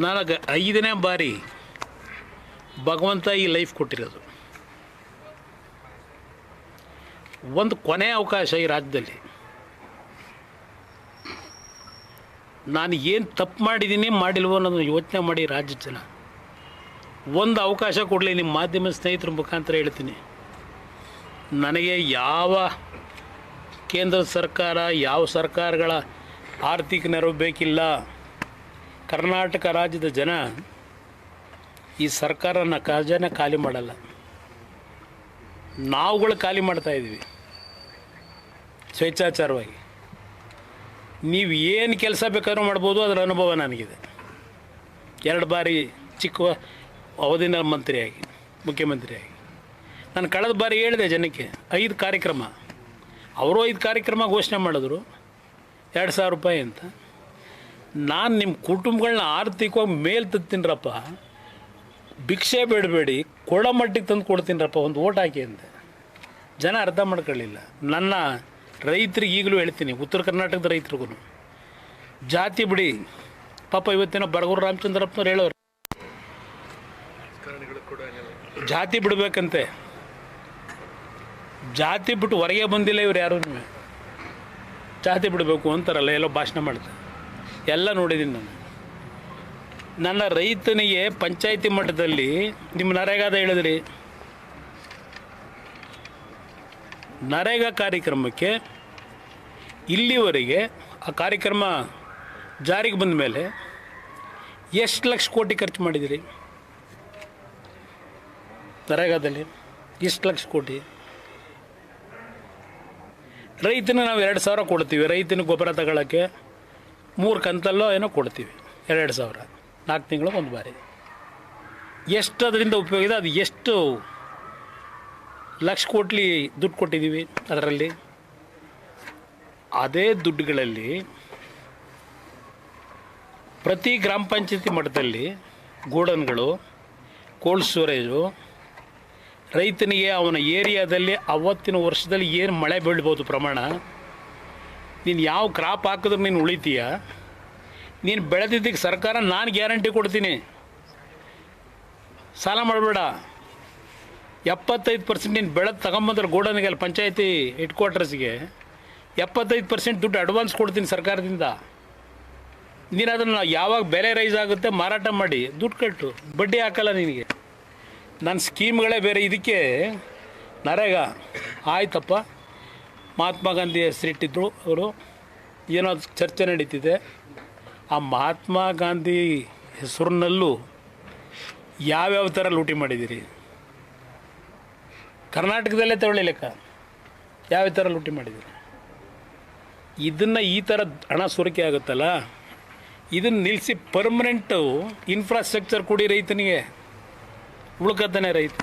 ನನಗೆ 5ನೇ ಬಾರಿ ಭಗವಂತ ಈ ಲೈಫ್ ಕೊಟ್ಟಿರೋದು. ಒಂದು ಕೊನೆ ಅವಕಾಶ ಈ ರಾಜ್ಯದಲ್ಲಿ. ನಾನು ಏನು ತಪ್ಪು ಮಾಡಿದ್ದೀನಿ ಮಾಡಿಲ್ವೋ ಅನ್ನೋದನ್ನು ಯೋಚನೆ ಮಾಡಿ ರಾಜ್ಯದ ಜನ ಒಂದು ಅವಕಾಶ ಕೊಡಲಿ. ನಿಮ್ಮ ಮಾಧ್ಯಮ ಸ್ನೇಹಿತರ ಮುಖಾಂತರ ಹೇಳ್ತೀನಿ, ನನಗೆ ಯಾವ ಕೇಂದ್ರ ಸರ್ಕಾರ ಯಾವ ಸರ್ಕಾರಗಳ ಆರ್ಥಿಕ ನೆರವು ಬೇಕಿಲ್ಲ. ಕರ್ನಾಟಕ ರಾಜ್ಯದ ಜನ ಈ ಸರ್ಕಾರನ ಖಜಾನೆ ಖಾಲಿ ಮಾಡಲ್ಲ, ನಾವುಗಳು ಖಾಲಿ ಮಾಡ್ತಾಯಿದ್ದೀವಿ ಸ್ವೇಚ್ಛಾಚಾರವಾಗಿ. ನೀವು ಏನು ಕೆಲಸ ಬೇಕಾದ್ರೂ ಮಾಡ್ಬೋದು, ಅದರ ಅನುಭವ ನನಗಿದೆ. 2 ಬಾರಿ ಚಿಕ್ಕ ಅವಧಿನ ಮಂತ್ರಿಯಾಗಿ ಮುಖ್ಯಮಂತ್ರಿಯಾಗಿ ನಾನು ಕಳೆದ ಬಾರಿ ಹೇಳಿದೆ ಜನಕ್ಕೆ 5 ಕಾರ್ಯಕ್ರಮ, ಅವರು 5 ಕಾರ್ಯಕ್ರಮ ಘೋಷಣೆ ಮಾಡಿದ್ರು 2,000 ರೂಪಾಯಿ ಅಂತ. ನಾನು ನಿಮ್ಮ ಕುಟುಂಬಗಳನ್ನ ಆರ್ಥಿಕವಾಗಿ ಮೇಲೆ ತತ್ತೀನಿರಪ್ಪ, ಭಿಕ್ಷೆ ಬೇಡಬೇಡಿ ಕೊಡೋ ಮಟ್ಟಿಗೆ ತಂದು ಕೊಡ್ತೀನಿರಪ್ಪ, ಒಂದು ಓಟ್ ಹಾಕಿ ಅಂತ. ಜನ ಅರ್ಥ ಮಾಡ್ಕೊಳ್ಳಿಲ್ಲ. ನನ್ನ ರೈತರಿಗೆ ಈಗಲೂ ಹೇಳ್ತೀನಿ, ಉತ್ತರ ಕರ್ನಾಟಕದ ರೈತರಿಗೂ ಜಾತಿ ಬಿಡಿ. ಪಾಪ ಇವತ್ತಿನ ಬರಗೂರು ರಾಮಚಂದ್ರಪ್ಪನವ್ರು ಹೇಳೋರು ಜಾತಿ ಬಿಡಬೇಕಂತೆ. ಜಾತಿ ಬಿಟ್ಟು ಹೊರಗೆ ಬಂದಿಲ್ಲ ಇವ್ರು ಯಾರೂ. ಜಾತಿ ಬಿಡಬೇಕು ಅಂತಾರಲ್ಲ, ಎಲ್ಲೋ ಭಾಷಣ ಮಾಡ್ತಾರೆ, ಎಲ್ಲ ನೋಡಿದ್ದೀನಿ ನಾನು. ನನ್ನ ರೈತನಿಗೆ ಪಂಚಾಯಿತಿ ಮಟ್ಟದಲ್ಲಿ ನಿಮ್ಮ ನರೇಗಾದ ಹೇಳಿದ್ರಿ, ನರೇಗಾ ಕಾರ್ಯಕ್ರಮಕ್ಕೆ ಇಲ್ಲಿವರೆಗೆ ಆ ಕಾರ್ಯಕ್ರಮ ಜಾರಿಗೆ ಬಂದ ಮೇಲೆ ಎಷ್ಟು ಲಕ್ಷ ಕೋಟಿ ಖರ್ಚು ಮಾಡಿದಿರಿ? ನರೇಗಾದಲ್ಲಿ ಎಷ್ಟು ಲಕ್ಷ ಕೋಟಿ? ರೈತನಿಗೆ ನಾವು 2,000 ಕೊಡ್ತೀವಿ. ರೈತನಿಗೆ ಗೊಬ್ಬರ ತಗೊಳ್ಳೋಕ್ಕೆ 3 ಕಂತಲ್ಲೋ ಏನೋ ಕೊಡ್ತೀವಿ, 2,000 4 ತಿಂಗಳು ಒಂದು ಬಾರಿ. ಎಷ್ಟು ಅದರಿಂದ ಉಪಯೋಗ ಇದೆ? ಅದು ಎಷ್ಟು ಲಕ್ಷ ಕೋಟಿ ದುಡ್ಡು ಕೊಟ್ಟಿದ್ದೀವಿ ಅದರಲ್ಲಿ? ಅದೇ ದುಡ್ಡುಗಳಲ್ಲಿ ಪ್ರತಿ ಗ್ರಾಮ ಪಂಚಾಯತಿ ಮಟ್ಟದಲ್ಲಿ ಗೋಡನ್ಗಳು, ಕೋಲ್ಡ್ ಸ್ಟೋರೇಜು, ರೈತನಿಗೆ ಅವನ ಏರಿಯಾದಲ್ಲಿ ಅವತ್ತಿನ ವರ್ಷದಲ್ಲಿ ಏನು ಮಳೆ ಬೀಳ್ಬೋದು ಪ್ರಮಾಣ, ನೀನು ಯಾವ ಕ್ರಾಪ್ ಹಾಕಿದ್ರೆ ನೀನು ಉಳಿತೀಯ, ನೀನು ಬೆಳೆದಿದ್ದಕ್ಕೆ ಸರ್ಕಾರ ನಾನು ಗ್ಯಾರಂಟಿ ಕೊಡ್ತೀನಿ, ಸಾಲ ಮಾಡಬೇಡ. 75% ನೀನು ಬೆಳೆದು ತಗೊಂಬಂದ್ರೆ ಗೋಡನ್ಗೆ, ಅಲ್ಲಿ ಪಂಚಾಯತಿ ಹೆಡ್ ಕ್ವಾರ್ಟರ್ಸ್ಗೆ 75% ದುಡ್ಡು ಅಡ್ವಾನ್ಸ್ ಕೊಡ್ತೀನಿ ಸರ್ಕಾರದಿಂದ. ನೀನು ಅದನ್ನು ಯಾವಾಗ ಬೆಲೆ ರೈಸ್ ಆಗುತ್ತೆ ಮಾರಾಟ ಮಾಡಿ ದುಡ್ಡು ಕಟ್ಟು, ಬಡ್ಡಿ ಹಾಕಲ್ಲ ನಿನಗೆ. ನನ್ನ ಸ್ಕೀಮ್ಗಳೇ ಬೇರೆ. ಇದಕ್ಕೆ ನರೇಗಾ ಆಯ್ತಪ್ಪ, ಮಹಾತ್ಮ ಗಾಂಧಿ ಹೆಸರಿಟ್ಟಿದ್ರು ಅವರು, ಏನೋ ಅದು ಚರ್ಚೆ ನಡೀತಿದೆ. ಆ ಮಹಾತ್ಮ ಗಾಂಧಿ ಹೆಸರಿನಲ್ಲೂ ಯಾವ್ಯಾವ ಥರ ಲೂಟಿ ಮಾಡಿದ್ದೀರಿ? ಕರ್ನಾಟಕದಲ್ಲೇ ತಗೊಳ್ಳಿ ಲೆಕ್ಕ, ಯಾವ್ಯಾವ ಥರ ಲೂಟಿ ಮಾಡಿದ್ದೀರಿ? ಇದನ್ನು ಈ ಥರ ಹಣ ಸೋರಿಕೆ ಆಗುತ್ತಲ್ಲ, ಇದನ್ನು ನಿಲ್ಲಿಸಿ ಪರ್ಮನೆಂಟು ಇನ್ಫ್ರಾಸ್ಟ್ರಕ್ಚರ್ ಕೊಡಿ ರೈತನಿಗೆ, ಉಳ್ಕತ್ತಾನೆ ರೈತ.